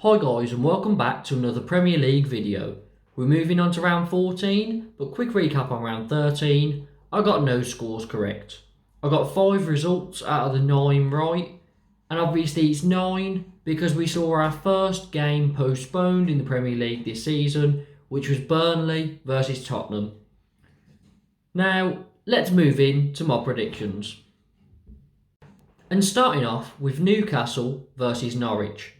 Hi guys and welcome back to another Premier League video. We're moving on to round 14, but quick recap on round 13. I got no scores correct. I got 5 results out of the 9 right, and obviously it's 9 because we saw our first game postponed in the Premier League this season, which was Burnley versus Tottenham. Now, let's move in to my predictions. And starting off with Newcastle versus Norwich.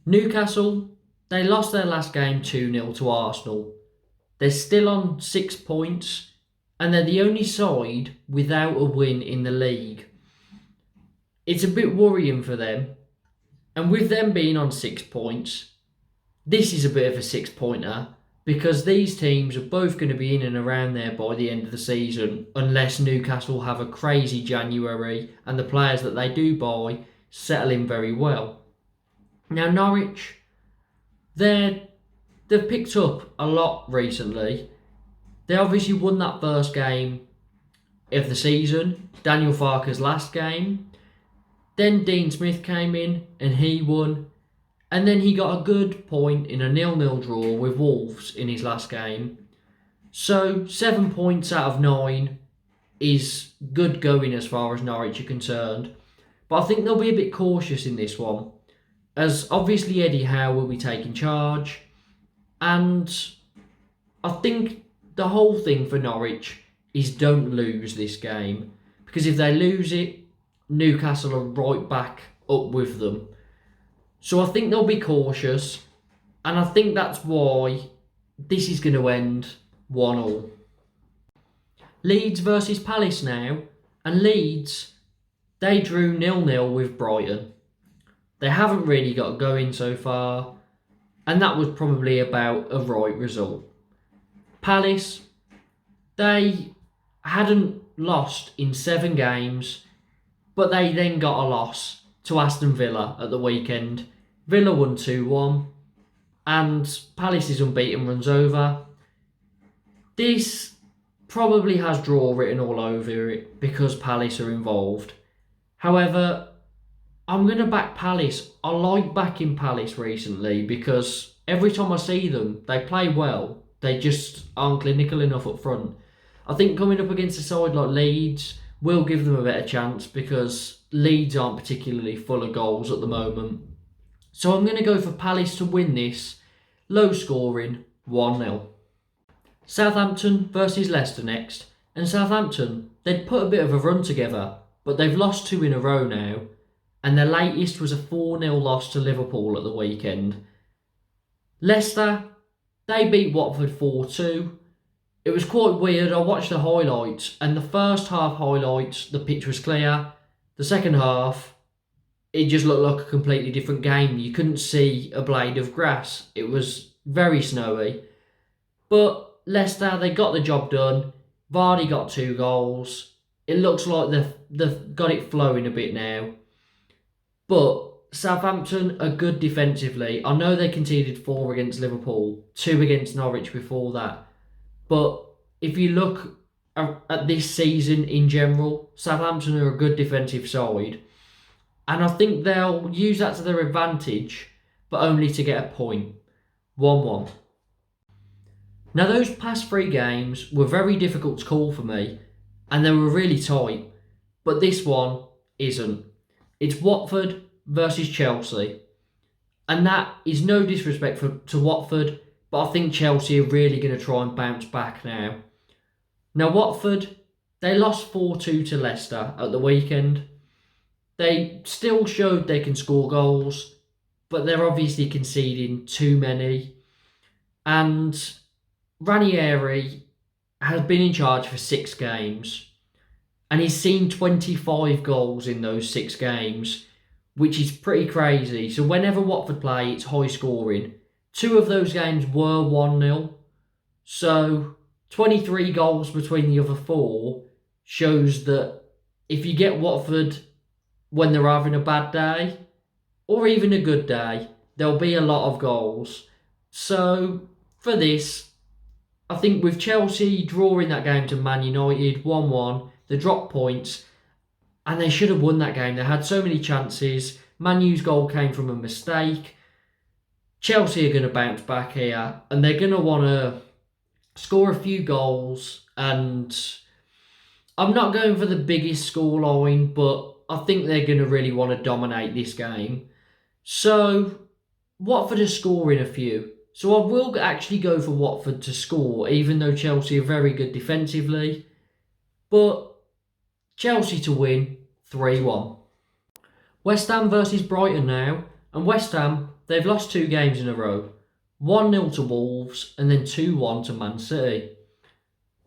Newcastle, they lost their last game 2-0 to Arsenal. They're still on 6 points and they're the only side without a win in the league. It's a bit worrying for them, and with them being on 6 points, this is a bit of a 6-pointer because these teams are both going to be in and around there by the end of the season unless Newcastle have a crazy January and the players that they do buy settle in very well. Now Norwich, they've picked up a lot recently. They obviously won that first game of the season, Daniel Farke's last game. Then Dean Smith came in and he won. And then he got a good point in a 0-0 draw with Wolves in his last game. So 7 points out of 9 is good going as far as Norwich are concerned. But I think they'll be a bit cautious in this one, as obviously Eddie Howe will be taking charge. And I think the whole thing for Norwich is don't lose this game, because if they lose it, Newcastle are right back up with them. So I think they'll be cautious, and I think that's why this is going to end 1-1. Leeds versus Palace now, and Leeds, they drew 0-0 with Brighton. They haven't really got going so far, and that was probably about a right result. Palace, they hadn't lost in 7 games, but they then got a loss to Aston Villa at the weekend. Villa won 2-1, and Palace's unbeaten runs over. This probably has draw written all over it because Palace are involved. However, I'm going to back Palace. I like backing Palace recently because every time I see them, they play well. They just aren't clinical enough up front. I think coming up against a side like Leeds will give them a better chance because Leeds aren't particularly full of goals at the moment. So I'm going to go for Palace to win this, low scoring, 1-0. Southampton versus Leicester next. And Southampton, they'd put a bit of a run together, but they've lost 2 in a row now. And their latest was a 4-0 loss to Liverpool at the weekend. Leicester, they beat Watford 4-2. It was quite weird. I watched the highlights, and the first half highlights, the pitch was clear. The second half, it just looked like a completely different game. You couldn't see a blade of grass. It was very snowy. But Leicester, they got the job done. Vardy got 2 goals. It looks like they've got it flowing a bit now. But Southampton are good defensively. I know they conceded 4 against Liverpool, 2 against Norwich before that. But if you look at this season in general, Southampton are a good defensive side. And I think they'll use that to their advantage, but only to get a point. 1-1. Now those past 3 games were very difficult to call for me, and they were really tight. But this one isn't. It's Watford versus Chelsea. And that is no disrespect to Watford, but I think Chelsea are really going to try and bounce back now. Now Watford, they lost 4-2 to Leicester at the weekend. They still showed they can score goals, but they're obviously conceding too many. And Ranieri has been in charge for 6 games. And he's seen 25 goals in those 6 games, which is pretty crazy. So whenever Watford play, it's high scoring. 2 of those games were 1-0. So 23 goals between the other 4 shows that if you get Watford when they're having a bad day, or even a good day, there'll be a lot of goals. So for this, I think with Chelsea drawing that game to Man United 1-1, they dropped points, and they should have won that game. They had so many chances. Man U's goal came from a mistake. Chelsea are going to bounce back here and they're going to want to score a few goals. And I'm not going for the biggest scoreline, but I think they're going to really want to dominate this game. So Watford are scoring a few. So I will actually go for Watford to score, even though Chelsea are very good defensively. But Chelsea to win 3-1. West Ham versus Brighton now. And West Ham, they've lost 2 games in a row. 1-0 to Wolves and then 2-1 to Man City.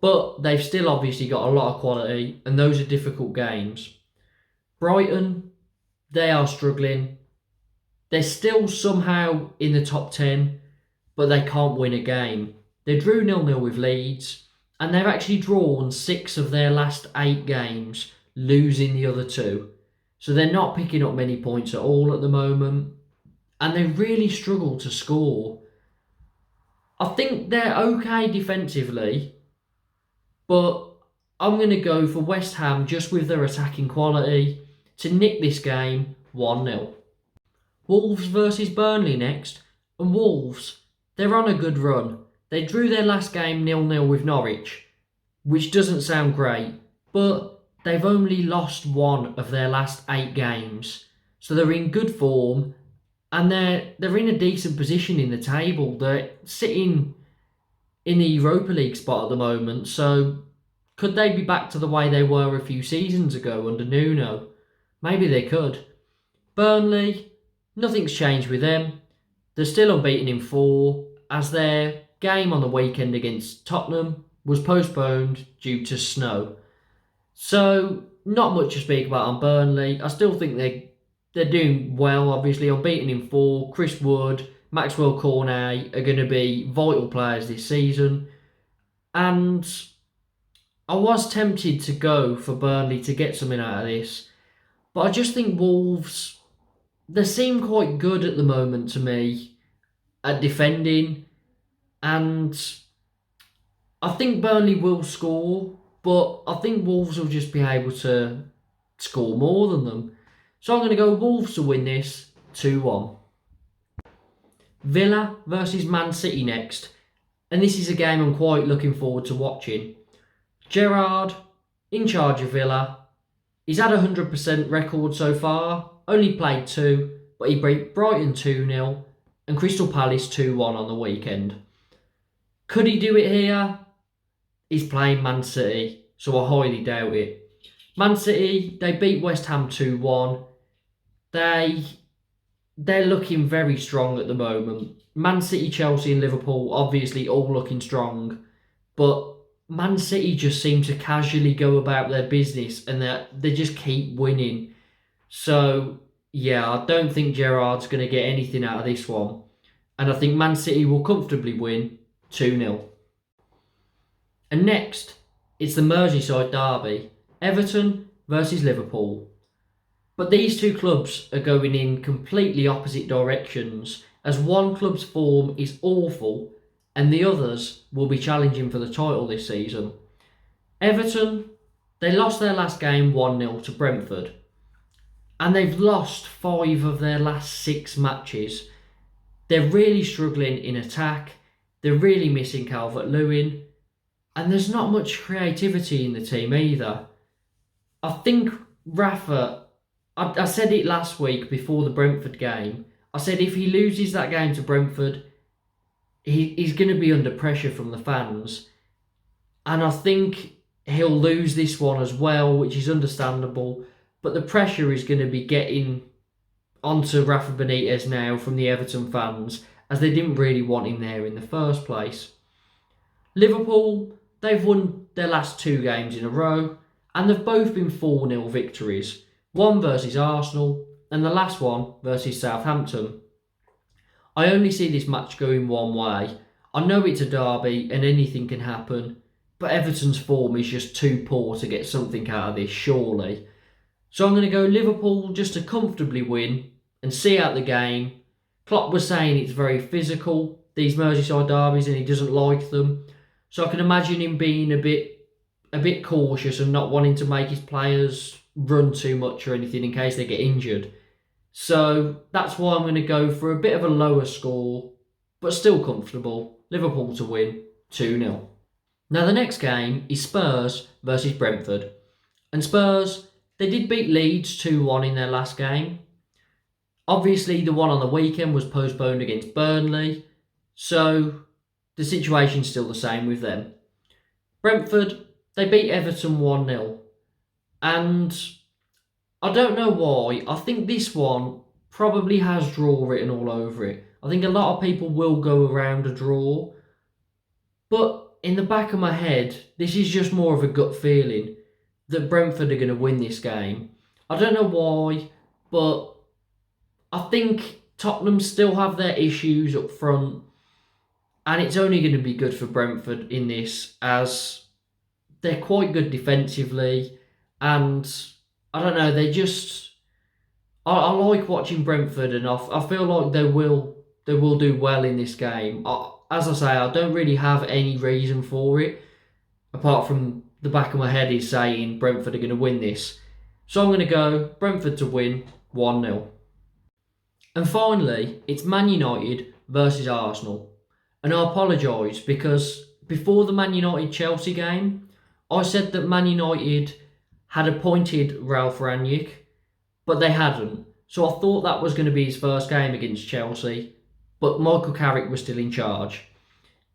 But they've still obviously got a lot of quality and those are difficult games. Brighton, they are struggling. They're still somehow in the top 10, but they can't win a game. They drew 0-0 with Leeds and they've actually drawn 6 of their last 8 games, losing the other 2. So they're not picking up many points at all at the moment. And they really struggle to score. I think they're okay defensively. But I'm going to go for West Ham just with their attacking quality to nick this game 1-0. Wolves versus Burnley next. And Wolves, they're on a good run. They drew their last game 0-0 with Norwich, which doesn't sound great. But they've only lost 1 of their last 8 games. So they're in good form and they're in a decent position in the table. They're sitting in the Europa League spot at the moment. So could they be back to the way they were a few seasons ago under Nuno? Maybe they could. Burnley, nothing's changed with them. They're still unbeaten in 4 as their game on the weekend against Tottenham was postponed due to snow. So, not much to speak about on Burnley. I still think they're doing well, obviously. Unbeaten in 4. Chris Wood, Maxwell Cornet are going to be vital players this season. And I was tempted to go for Burnley to get something out of this. But I just think Wolves, they seem quite good at the moment to me at defending. And I think Burnley will score. But I think Wolves will just be able to score more than them. So I'm going to go Wolves to win this 2-1. Villa versus Man City next. And this is a game I'm quite looking forward to watching. Gerrard, in charge of Villa. He's had a 100% record so far. Only played 2, but he beat Brighton 2-0 and Crystal Palace 2-1 on the weekend. Could he do it here? He's playing Man City, so I highly doubt it. Man City, they beat West Ham 2-1. They're looking very strong at the moment. Man City, Chelsea and Liverpool obviously all looking strong. But Man City just seem to casually go about their business and they just keep winning. So, yeah, I don't think Gerrard's going to get anything out of this one. And I think Man City will comfortably win 2-0. And next, it's the Merseyside Derby. Everton versus Liverpool. But these 2 clubs are going in completely opposite directions as one club's form is awful and the others will be challenging for the title this season. Everton, they lost their last game 1-0 to Brentford. And they've lost 5 of their last 6 matches. They're really struggling in attack. They're really missing Calvert-Lewin. And there's not much creativity in the team either. I think Rafa, I said it last week before the Brentford game. I said if he loses that game to Brentford, he's going to be under pressure from the fans. And I think he'll lose this one as well, which is understandable. But the pressure is going to be getting onto Rafa Benitez now from the Everton fans, as they didn't really want him there in the first place. Liverpool, they've won their last 2 games in a row, and they've both been 4-0 victories. One versus Arsenal, and the last one versus Southampton. I only see this match going one way. I know it's a derby and anything can happen, but Everton's form is just too poor to get something out of this, surely. So I'm going to go Liverpool just to comfortably win and see out the game. Klopp was saying it's very physical, these Merseyside derbies, and he doesn't like them. So I can imagine him being a bit cautious and not wanting to make his players run too much or anything in case they get injured. So that's why I'm going to go for a bit of a lower score, but still comfortable. Liverpool to win 2-0. Now the next game is Spurs versus Brentford. And Spurs, they did beat Leeds 2-1 in their last game. Obviously the one on the weekend was postponed against Burnley, so the situation's still the same with them. Brentford, they beat Everton 1-0. And I don't know why. I think this one probably has draw written all over it. I think a lot of people will go around a draw. But in the back of my head, this is just more of a gut feeling that Brentford are going to win this game. I don't know why, but I think Tottenham still have their issues up front. And it's only going to be good for Brentford in this, as they're quite good defensively. And I don't know, they just... I like watching Brentford, and I feel like they will do well in this game. As I say, I don't really have any reason for it, apart from the back of my head is saying Brentford are going to win this. So I'm going to go Brentford to win 1-0. And finally, it's Man United versus Arsenal. And I apologise because before the Man United-Chelsea game, I said that Man United had appointed Ralph Rangnick, but they hadn't. So I thought that was going to be his first game against Chelsea, but Michael Carrick was still in charge.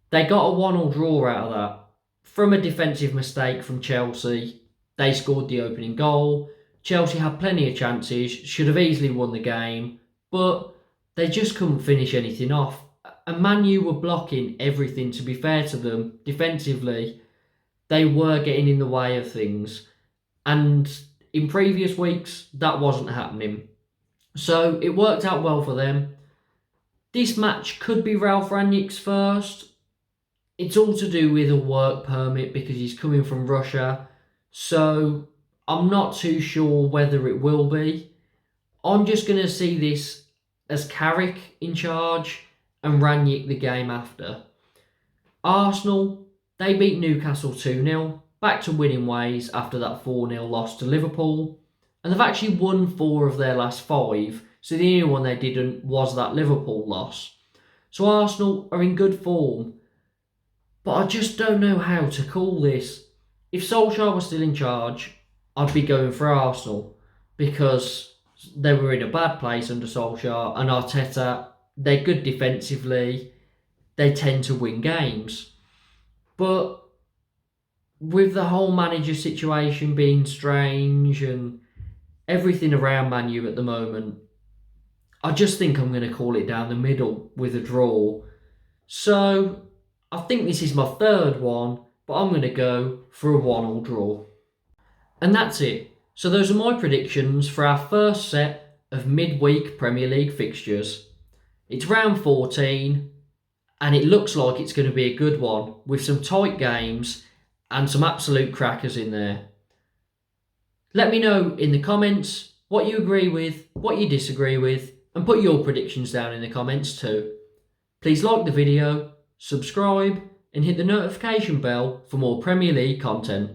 They got a 1-1 draw out of that. From a defensive mistake from Chelsea, they scored the opening goal. Chelsea had plenty of chances, should have easily won the game, but they just couldn't finish anything off. And Man U were blocking everything, to be fair to them. Defensively, they were getting in the way of things. And in previous weeks, that wasn't happening. So it worked out well for them. This match could be Ralph Rangnick's first. It's all to do with a work permit because he's coming from Russia. So I'm not too sure whether it will be. I'm just going to see this as Carrick in charge and Rangnick the game after. Arsenal, they beat Newcastle 2-0. Back to winning ways after that 4-0 loss to Liverpool. And they've actually won 4 of their last 5. So the only one they didn't was that Liverpool loss. So Arsenal are in good form. But I just don't know how to call this. If Solskjaer was still in charge, I'd be going for Arsenal. Because they were in a bad place under Solskjaer. And Arteta, they're good defensively. They tend to win games. But with the whole manager situation being strange and everything around Man U at the moment, I just think I'm going to call it down the middle with a draw. So I think this is my third one, but I'm going to go for a 1-1 draw. And that's it. So those are my predictions for our first set of midweek Premier League fixtures. It's round 14, and it looks like it's going to be a good one with some tight games and some absolute crackers in there. Let me know in the comments what you agree with, what you disagree with, and put your predictions down in the comments too. Please like the video, subscribe, and hit the notification bell for more Premier League content.